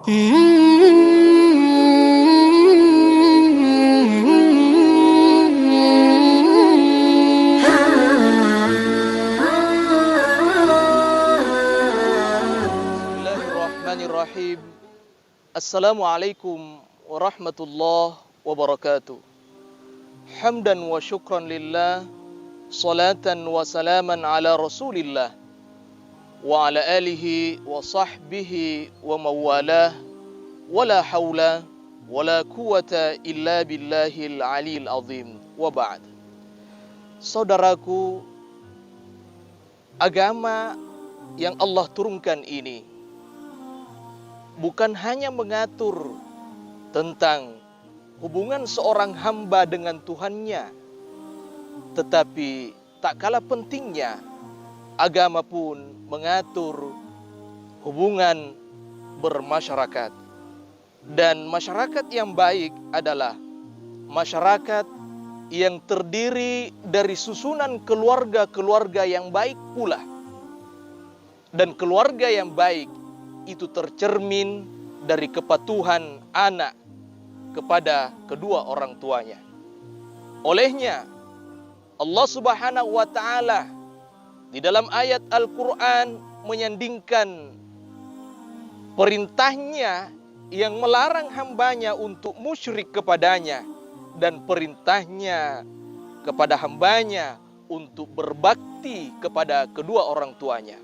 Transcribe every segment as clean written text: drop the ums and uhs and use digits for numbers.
Bismillahirrahmanirrahim. Assalamualaikum warahmatullahi wabarakatuh. Hamdan wa syukran lillah, salatan wa salaman ala rasulillah, wa ala alihi wa sahbihi wa mawalah, wala hawla wala quwata illa billahil aliyil azim. Wa ba'd. Saudaraku, agama yang Allah turunkan ini bukan hanya mengatur tentang hubungan seorang hamba dengan Tuhannya, tetapi tak kalah pentingnya agama pun mengatur hubungan bermasyarakat. Dan masyarakat yang baik adalah masyarakat yang terdiri dari susunan keluarga-keluarga yang baik pula. Dan keluarga yang baik itu tercermin dari kepatuhan anak kepada kedua orang tuanya. Olehnya Allah Subhanahu wa taala di dalam ayat Al-Qur'an menyandingkan perintahnya yang melarang hambanya untuk musyrik kepadanya dan perintahnya kepada hambanya untuk berbakti kepada kedua orang tuanya.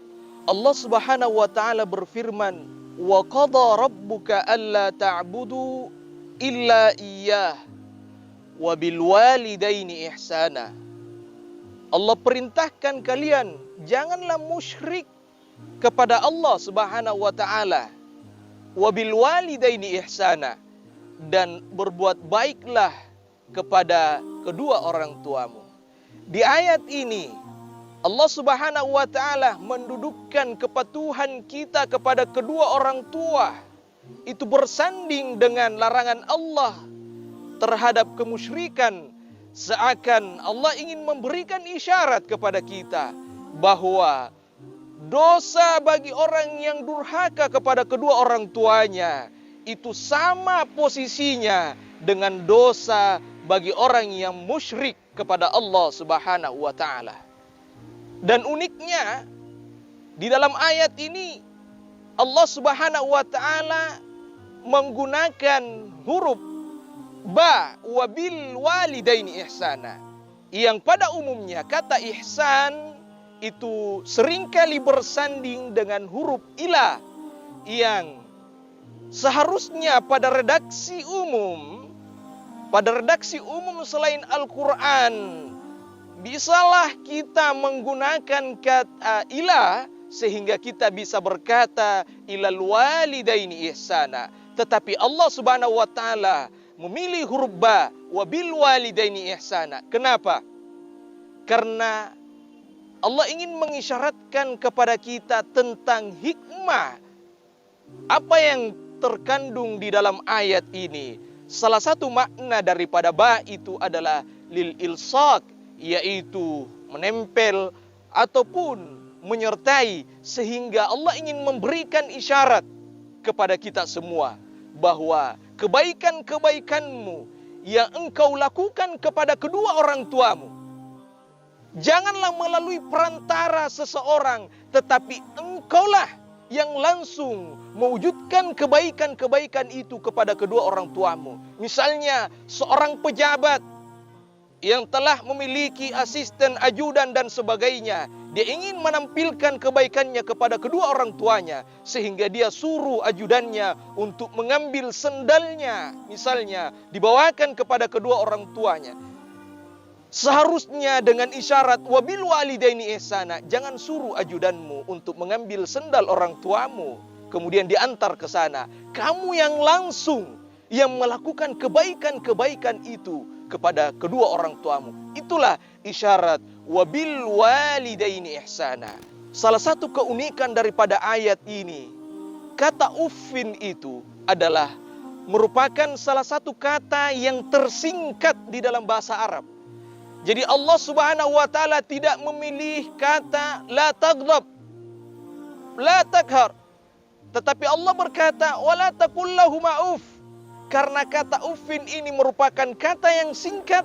Allah Subhanahu wa taala berfirman, "Wa qadha rabbuka alla ta'budu illa iyyah wa bil walidaini ihsana." Allah perintahkan kalian janganlah musyrik kepada Allah Subhanahu wa taala. Wa bil walidaini ihsana, dan berbuat baiklah kepada kedua orang tuamu. Di ayat ini Allah Subhanahu wa taala mendudukkan kepatuhan kita kepada kedua orang tua itu bersanding dengan larangan Allah terhadap kemusyrikan, seakan Allah ingin memberikan isyarat kepada kita bahwa dosa bagi orang yang durhaka kepada kedua orang tuanya itu sama posisinya dengan dosa bagi orang yang musyrik kepada Allah Subhanahu wa taala. Dan uniknya di dalam ayat ini Allah Subhanahu wa taala menggunakan huruf ba wa bil walidaini ihsana, yang pada umumnya kata ihsan itu seringkali bersanding dengan huruf ila, yang seharusnya pada redaksi umum selain Al-Quran bisalah kita menggunakan kata ila sehingga kita bisa berkata ilal walidaini ihsana. Tetapi Allah Subhanahu wa taala memilih huruf ba wa bil walidaini ihsana. Kenapa? Karena Allah ingin mengisyaratkan kepada kita tentang hikmah apa yang terkandung di dalam ayat ini. Salah satu makna daripada ba itu adalah lil ilsaq, yaitu menempel ataupun menyertai, sehingga Allah ingin memberikan isyarat kepada kita semua bahwa kebaikan-kebaikanmu yang engkau lakukan kepada kedua orang tuamu janganlah melalui perantara seseorang, tetapi engkaulah yang langsung mewujudkan kebaikan-kebaikan itu kepada kedua orang tuamu. Misalnya seorang pejabat yang telah memiliki asisten, ajudan dan sebagainya, dia ingin menampilkan kebaikannya kepada kedua orang tuanya, sehingga dia suruh ajudannya untuk mengambil sendalnya, misalnya dibawakan kepada kedua orang tuanya. Seharusnya dengan isyarat wabil walidaini ihsana, jangan suruh ajudanmu untuk mengambil sendal orang tuamu kemudian diantar ke sana. Kamu yang langsung yang melakukan kebaikan-kebaikan itu kepada kedua orang tuamu. Itulah isyarat wabil walidaini ihsana. Salah satu keunikan daripada ayat ini, kata uffin itu adalah merupakan salah satu kata yang tersingkat di dalam bahasa Arab. Jadi Allah Subhanahu wa taala tidak memilih kata la taghdab, la takhar, Tetapi Allah berkata, wala taqul lahuma uff. Karena kata uffin ini merupakan kata yang singkat,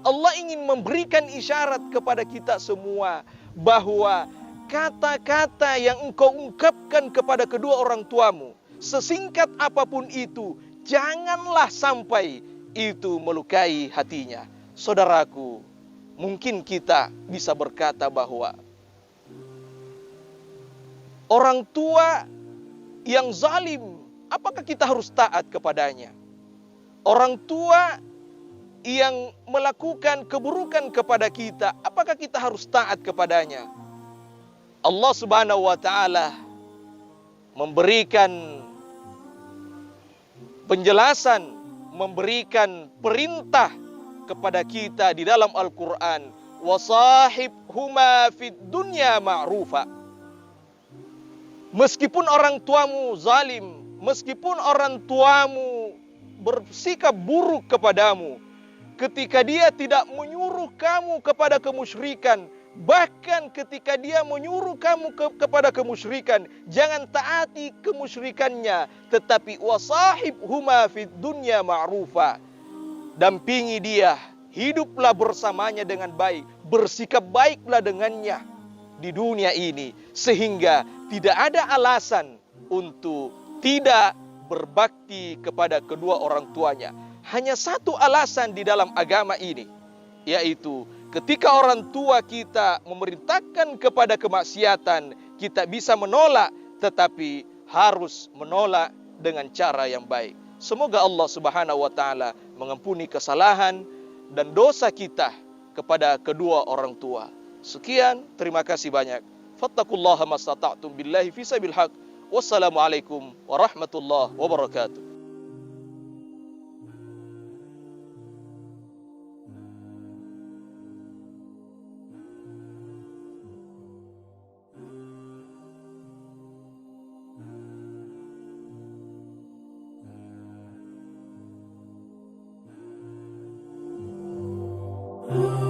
Allah ingin memberikan isyarat kepada kita semua bahwa kata-kata yang engkau ungkapkan kepada kedua orang tuamu, sesingkat apapun itu, janganlah sampai itu melukai hatinya. Saudaraku, mungkin kita bisa berkata bahwa orang tua yang zalim, apakah kita harus taat kepadanya? Orang tua yang melakukan keburukan kepada kita, apakah kita harus taat kepadanya? Allah Subhanahu wa taala memberikan penjelasan, memberikan perintah kepada kita di dalam Al-Qur'an, wasahibhuma fid dunya ma'rufa. Meskipun orang tuamu zalim, meskipun orang tuamu bersikap buruk kepadamu, ketika dia tidak menyuruh kamu kepada kemusyrikan, bahkan ketika dia menyuruh kamu kepada kemusyrikan, jangan taati kemusyrikannya, tetapi wasahibhuma fid dunya ma'rufa. Dampingi dia, hiduplah bersamanya dengan baik, bersikap baiklah dengannya di dunia ini, sehingga tidak ada alasan untuk tidak berbakti kepada kedua orang tuanya. Hanya satu alasan di dalam agama ini, yaitu ketika orang tua kita memerintahkan kepada kemaksiatan, kita bisa menolak, tetapi harus menolak dengan cara yang baik. Semoga Allah Subhanahu wa taala mengampuni kesalahan dan dosa kita kepada kedua orang tua. Sekian, terima kasih banyak. Fattaqullaha mastata'tum billahi fisabil haq. Wassalamualaikum warahmatullahi wabarakatuh. Oh